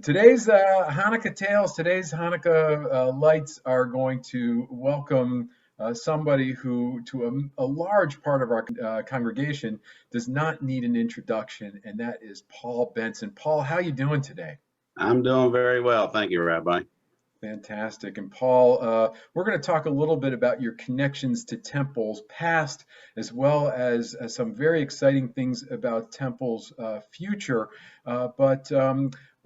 Today's Hanukkah tales, today's Hanukkah lights are going to welcome somebody who, to a large part of our congregation, does not need an introduction, and that is Paul Benson. Paul, how you doing today? I'm doing very well. Thank you, Rabbi. Fantastic. And Paul, we're going to talk a little bit about your connections to temples past, as well as some very exciting things about temples future.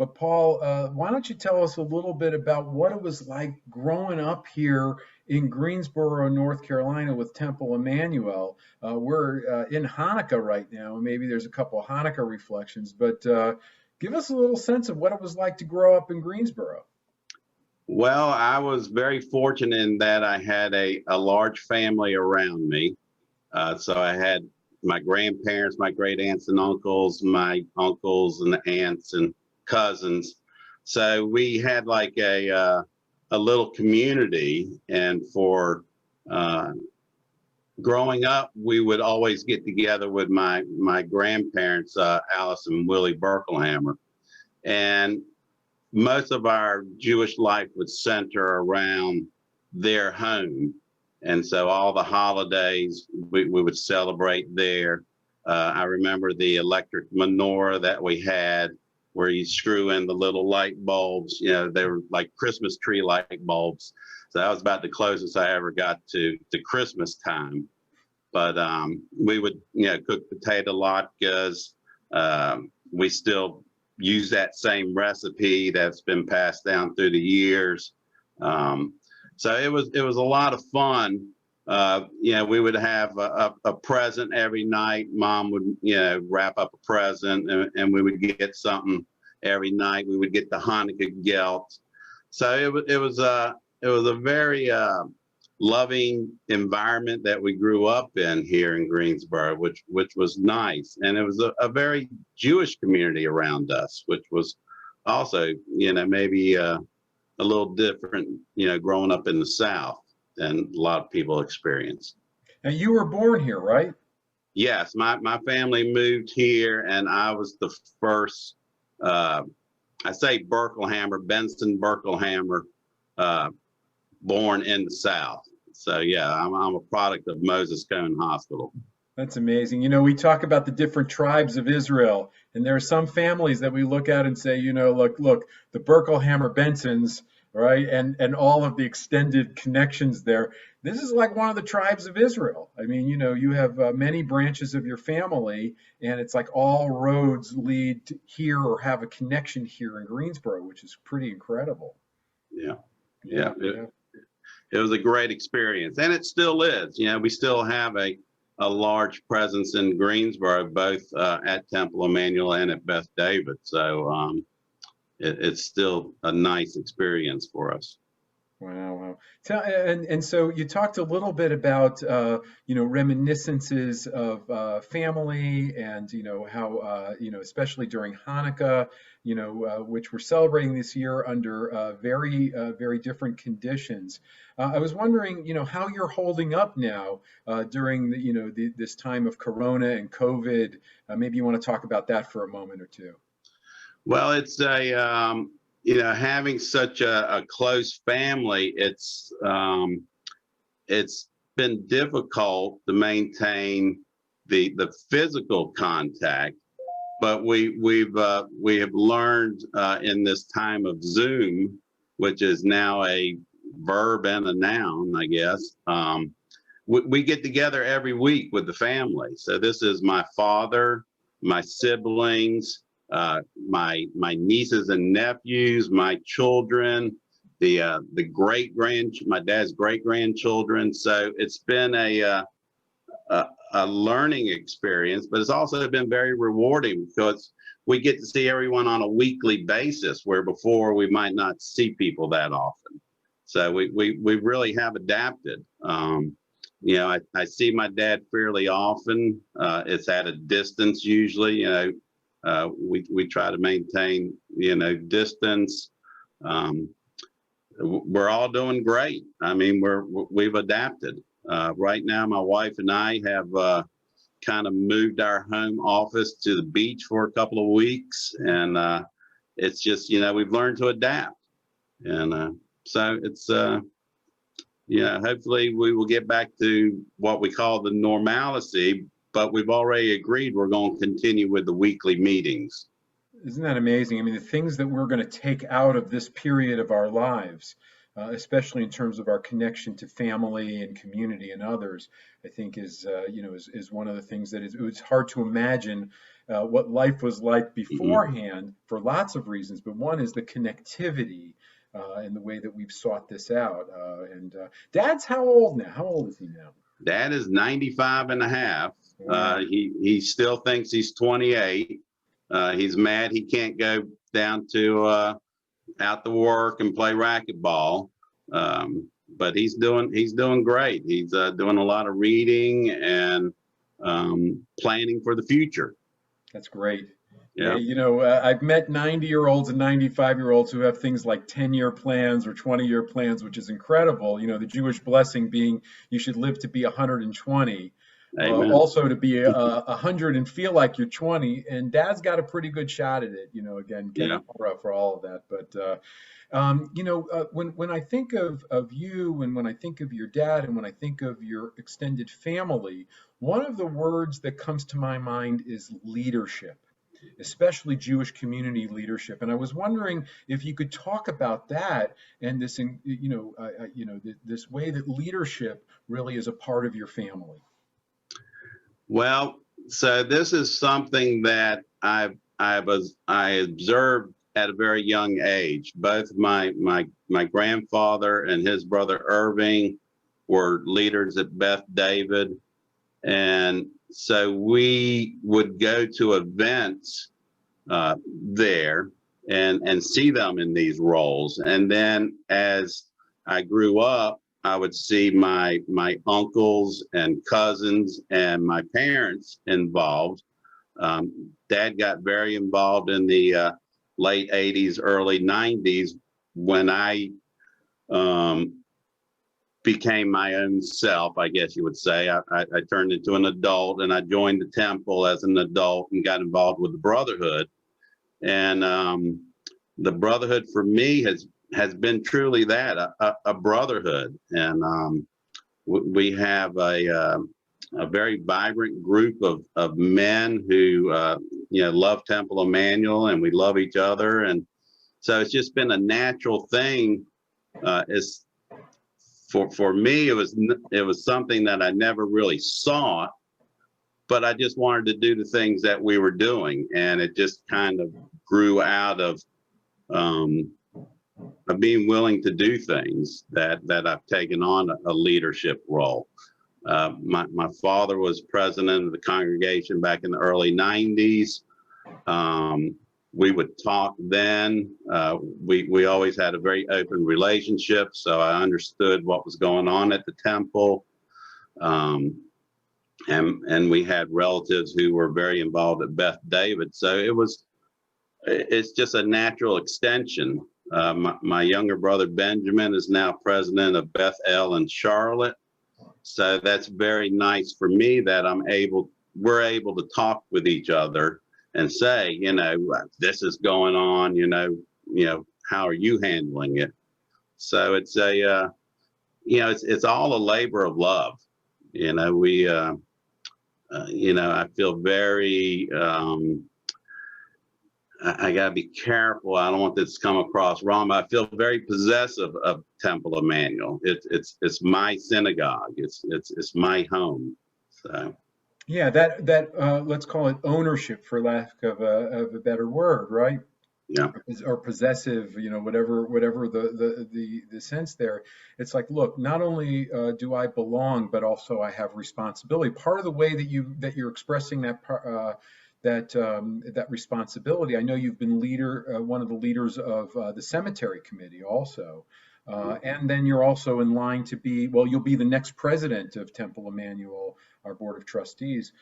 But Paul, why don't you tell us a little bit about what it was like growing up here in Greensboro, North Carolina, with Temple Emanuel? We're in Hanukkah right now, and maybe there's a couple of Hanukkah reflections, but give us a little sense of what it was like to grow up in Greensboro. Well, I was very fortunate in that I had a large family around me. So I had my grandparents, my great aunts and uncles, my uncles and aunts and cousins. So we had like a little community. And for growing up, we would always get together with my grandparents, Alice and Willie Berkelhammer. And most of our Jewish life would center around their home. And so all the holidays we would celebrate there. I remember the electric menorah that we had where you screw in the little light bulbs. You know, they were like Christmas tree light bulbs. So that was about the closest I ever got to Christmas time. But we would, cook potato latkes. We still use that same recipe that's been passed down through the years. So it was a lot of fun. We would have a present every night. Mom would, wrap up a present, and we would get something every night. We would get the Hanukkah gelt. So it was a very loving environment that we grew up in here in Greensboro, which was nice. And it was a very Jewish community around us, which was also, maybe a little different, growing up in the South than a lot of people experience. And you were born here, right? Yes, my family moved here, and I was the first, I say Benson Berkelhammer, born in the South. So yeah, I'm a product of Moses Cone Hospital. That's amazing. We talk about the different tribes of Israel, and there are some families that we look at and say, look, the Berkelhammer Bensons, right, and all of the extended connections there. This is like one of the tribes of Israel. I mean, you have many branches of your family, and it's like all roads lead to here or have a connection here in Greensboro, which is pretty incredible. Yeah. It was a great experience, and it still is. We still have a large presence in Greensboro, both at Temple Emanuel and at Beth David. So it's still a nice experience for us. Wow. And so you talked a little bit about, reminiscences of family and, how, especially during Hanukkah, which we're celebrating this year under very different conditions. I was wondering, how you're holding up now during this time of Corona and COVID. Maybe you want to talk about that for a moment or two. Well, it's having such a close family, it's been difficult to maintain the physical contact, but we have learned in this time of Zoom, which is now a verb and a noun, I guess. We get together every week with the family. So this is my father, my siblings, my nieces and nephews, my children, my dad's great grandchildren. So it's been a learning experience, but it's also been very rewarding because we get to see everyone on a weekly basis, where before we might not see people that often. So we really have adapted. I see my dad fairly often. It's at a distance usually. We try to maintain, distance. We're all doing great. I mean, we've adapted. Right now, my wife and I have kind of moved our home office to the beach for a couple of weeks, and it's just, we've learned to adapt. And so it's, hopefully we will get back to what we call the normalcy, but we've already agreed we're going to continue with the weekly meetings. Isn't that amazing? I mean, the things that we're going to take out of this period of our lives, especially in terms of our connection to family and community and others, I think is one of the things that it's hard to imagine what life was like beforehand for lots of reasons. But one is the connectivity and the way that we've sought this out. And Dad's how old now? How old is he now? Dad is 95 and a half. Wow. He still thinks he's 28. He's mad he can't go down to out to work and play racquetball. But he's doing great. He's doing a lot of reading and planning for the future. That's great. Yeah. I've met 90-year-olds and 95-year-olds who have things like 10-year plans or 20-year plans, which is incredible. The Jewish blessing being you should live to be 120. Also to be 100 and feel like you're 20. And Dad's got a pretty good shot at it, again, getting for all of that. But, when I think of you and when I think of your dad and when I think of your extended family, one of the words that comes to my mind is leadership, especially Jewish community leadership. And I was wondering if you could talk about that and this, this way that leadership really is a part of your family. Well, so this is something that I observed at a very young age. Both my grandfather and his brother Irving were leaders at Beth David, and so we would go to events there and see them in these roles. And then as I grew up, I would see my uncles and cousins and my parents involved. Dad got very involved in the late 80s, early 90s when I became my own self, I guess you would say. I turned into an adult and I joined the temple as an adult and got involved with the Brotherhood. And the Brotherhood for me has been truly that, a brotherhood. And we have a very vibrant group of men who love Temple Emanuel, and we love each other. And so it's just been a natural thing. For me, it was something that I never really sought, but I just wanted to do the things that we were doing, and it just kind of grew out of being willing to do things that I've taken on a leadership role. My father was president of the congregation back in the early 90s. We would talk then. We always had a very open relationship, so I understood what was going on at the temple. And we had relatives who were very involved at Beth David. So it's just a natural extension. My younger brother Benjamin is now president of Beth El in Charlotte. So that's very nice for me that we're able to talk with each other and say, this is going on, how are you handling it? So it's it's all a labor of love. I feel very, I gotta be careful. I don't want this to come across wrong, but I feel very possessive of Temple Emanuel. It's my synagogue. It's my home. So. Yeah, that let's call it ownership, for lack of a better word, right? Yeah. Or possessive, whatever the sense there. It's like, look, not only do I belong, but also I have responsibility. Part of the way that you're expressing that responsibility. I know you've been one of the leaders of the cemetery committee also. And then you're also in line to you'll be the next president of Temple Emanuel, our board of trustees.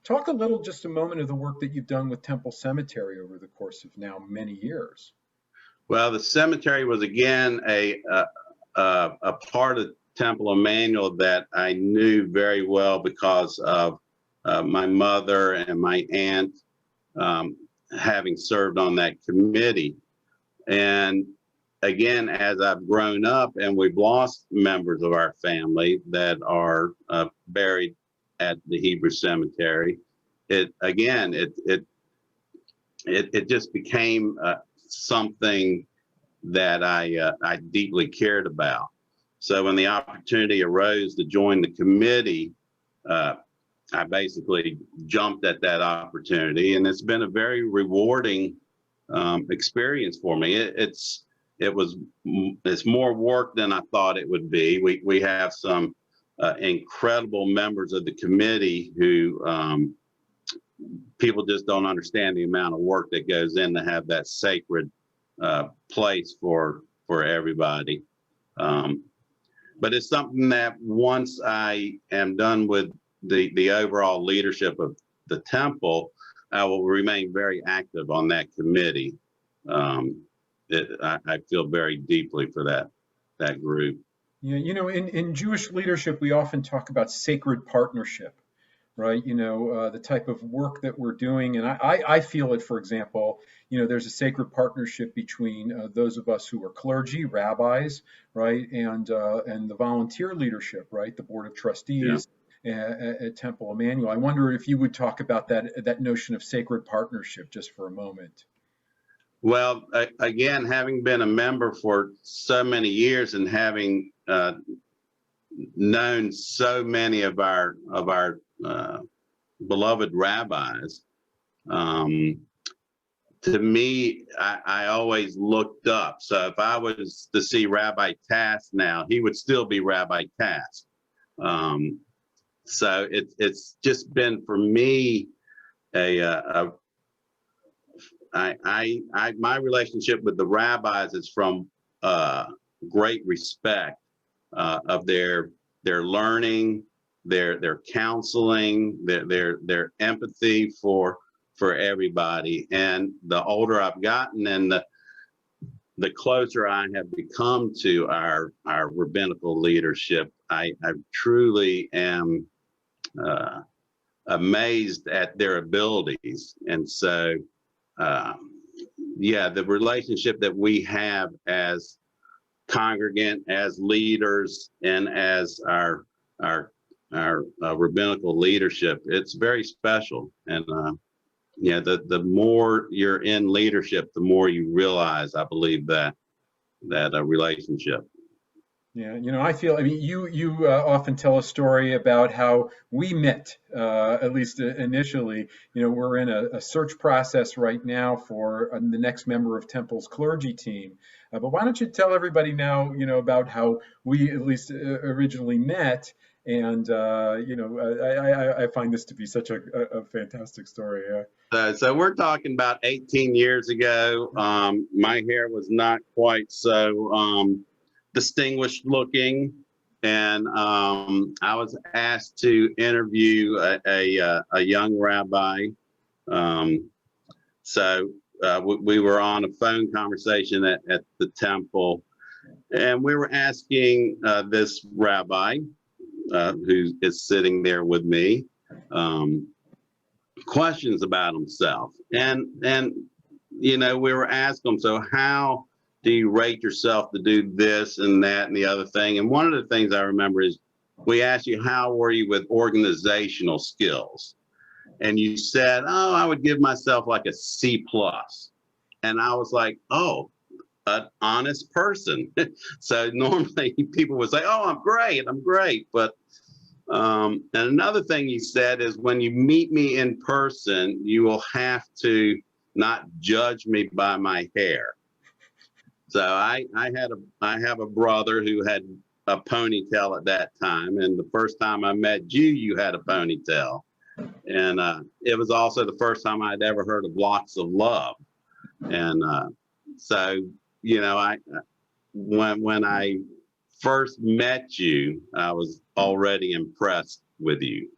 Talk just a moment of the work that you've done with Temple Cemetery over the course of now many years. Well, the cemetery was again a part of Temple Emanuel that I knew very well because of my mother and my aunt having served on that committee. And again, as I've grown up and we've lost members of our family that are buried at the Hebrew cemetery, it just became something that I deeply cared about. So when the opportunity arose to join the committee, I basically jumped at that opportunity, and it's been a very rewarding experience for me. It's more work than I thought it would be. We have some incredible members of the committee who people just don't understand the amount of work that goes in to have that sacred place for everybody. But it's something that once I am done with the overall leadership of the temple, I will remain very active on that committee. I feel very deeply for that group. Yeah, in Jewish leadership, we often talk about sacred partnership, right? The type of work that we're doing. And I feel it, for example, there's a sacred partnership between those of us who are clergy, rabbis, right? And the volunteer leadership, right? The board of trustees at Temple Emanuel. I wonder if you would talk about that notion of sacred partnership just for a moment. Well, again, having been a member for so many years and having known so many of our beloved rabbis, to me, I always looked up. So if I was to see Rabbi Tass now, he would still be Rabbi Tass. So it's just been for me my relationship with the rabbis is from great respect of their learning, their counseling, their empathy for everybody. And the older I've gotten and the closer I have become to our rabbinical leadership, I truly am amazed at their abilities. And so the relationship that we have as congregant, as leaders, and as our rabbinical leadership, it's very special. And the more you're in leadership, the more you realize, I believe, that relationship. Yeah, I mean, you often tell a story about how we met, at least initially. We're in a search process right now for the next member of Temple's clergy team. But why don't you tell everybody now, about how we at least originally met? And, I find this to be such a fantastic story. So we're talking about 18 years ago. My hair was not quite so distinguished looking, and I was asked to interview a young rabbi. So we were on a phone conversation at the temple, and we were asking this rabbi who is sitting there with me questions about himself, and we were asking him, so how do you rate yourself to do this and that and the other thing? And one of the things I remember is we asked you, how were you with organizational skills? And you said, oh, I would give myself like a C+. And I was like, oh, an honest person. So normally people would say, oh, I'm great. But and another thing you said is, when you meet me in person, you will have to not judge me by my hair. So I have a brother who had a ponytail at that time, and the first time I met you, you had a ponytail, and it was also the first time I'd ever heard of Locks of Love, and so when I first met you, I was already impressed with you.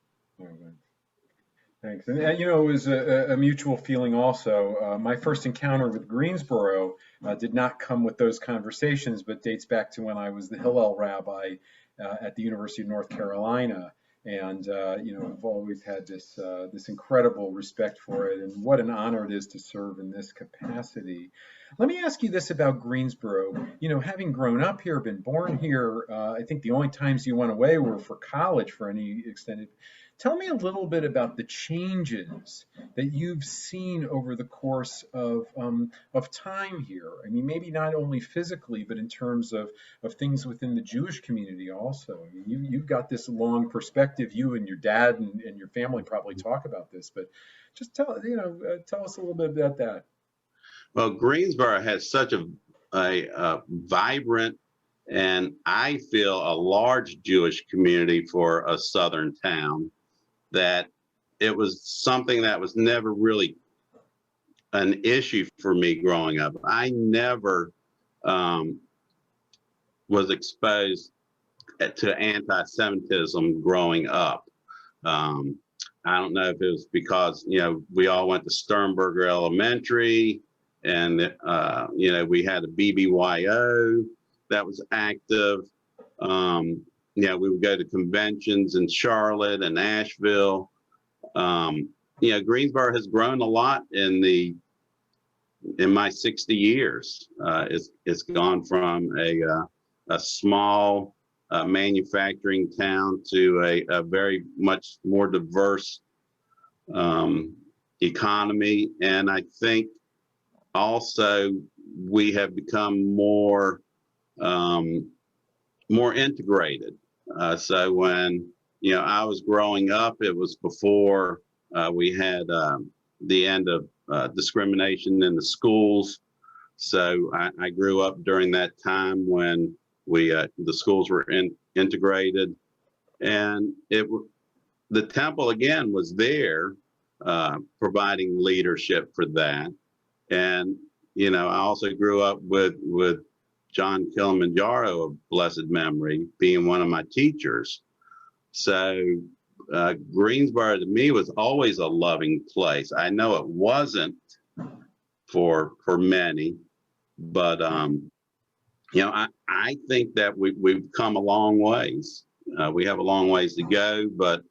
Thanks. And it was a mutual feeling also. My first encounter with Greensboro did not come with those conversations, but dates back to when I was the Hillel rabbi at the University of North Carolina. And I've always had this incredible respect for it, and what an honor it is to serve in this capacity. Let me ask you this about Greensboro. Having grown up here, been born here, I think the only times you went away were for college for any extended. Tell me a little bit about the changes that you've seen over the course of time here. I mean, maybe not only physically, but in terms of things within the Jewish community also. I mean, you've got this long perspective. You and your dad and your family probably talk about this, but just tell us a little bit about that. Well, Greensboro has such a vibrant and I feel a large Jewish community for a southern town, that it was something that was never really an issue for me growing up. I never was exposed to anti-Semitism growing up. I don't know if it was because, we all went to Sternberger Elementary, and, we had a BBYO that was active. We would go to conventions in Charlotte and Asheville. Greensboro has grown a lot in my 60 years. It's gone from a small manufacturing town to a very much more diverse economy. And I think also we have become more integrated. So when I was growing up, it was before we had the end of discrimination in the schools. So I grew up during that time when the schools were integrated, and the temple again was there providing leadership for that. And I also grew up with John Kilimanjaro of blessed memory being one of my teachers. So Greensboro to me was always a loving place. I know it wasn't for many, but I think that we've come a long ways. We have a long ways to go, but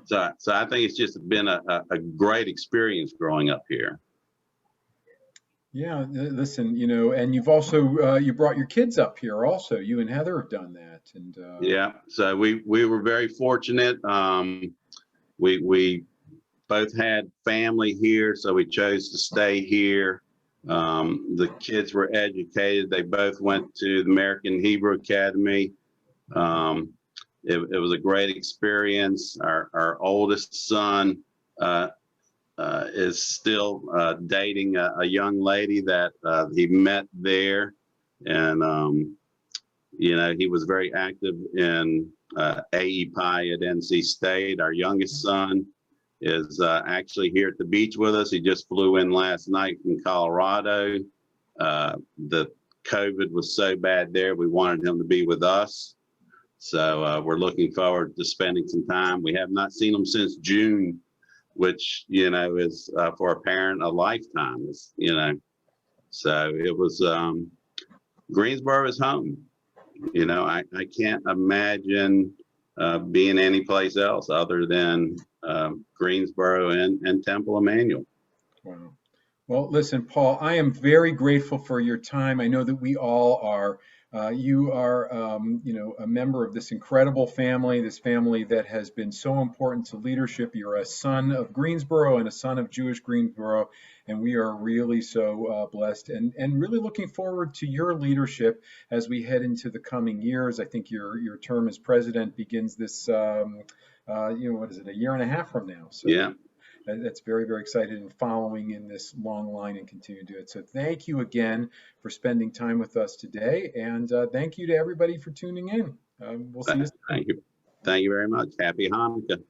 so I think it's just been a great experience growing up here. Yeah, listen, and you've also you brought your kids up here also. You and Heather have done that, and yeah. So we were very fortunate. We both had family here, so we chose to stay here. The kids were educated. They both went to the American Hebrew Academy. It was a great experience. Our oldest son is still dating a young lady that he met there, and he was very active in AEPI at NC State. Our youngest son is actually here at the beach with us. He just flew in last night from Colorado. The COVID was so bad there, we wanted him to be with us. So we're looking forward to spending some time. We have not seen him since June, which, is for a parent, a lifetime, So it was, Greensboro is home. I can't imagine being anyplace else other than Greensboro and Temple Emanuel. wow. Well, listen, Paul, I am very grateful for your time. I know that we all are. You are, a member of this incredible family, this family that has been so important to leadership. You're a son of Greensboro and a son of Jewish Greensboro, and we are really so blessed and really looking forward to your leadership as we head into the coming years. I think your term as president begins this, what is it, a year and a half from now? So. Yeah. That's very, very excited and following in this long line and continue to do it. So thank you again for spending time with us today. And thank you to everybody for tuning in. We'll see you soon. Thank you. Thank you very much. Happy Hanukkah.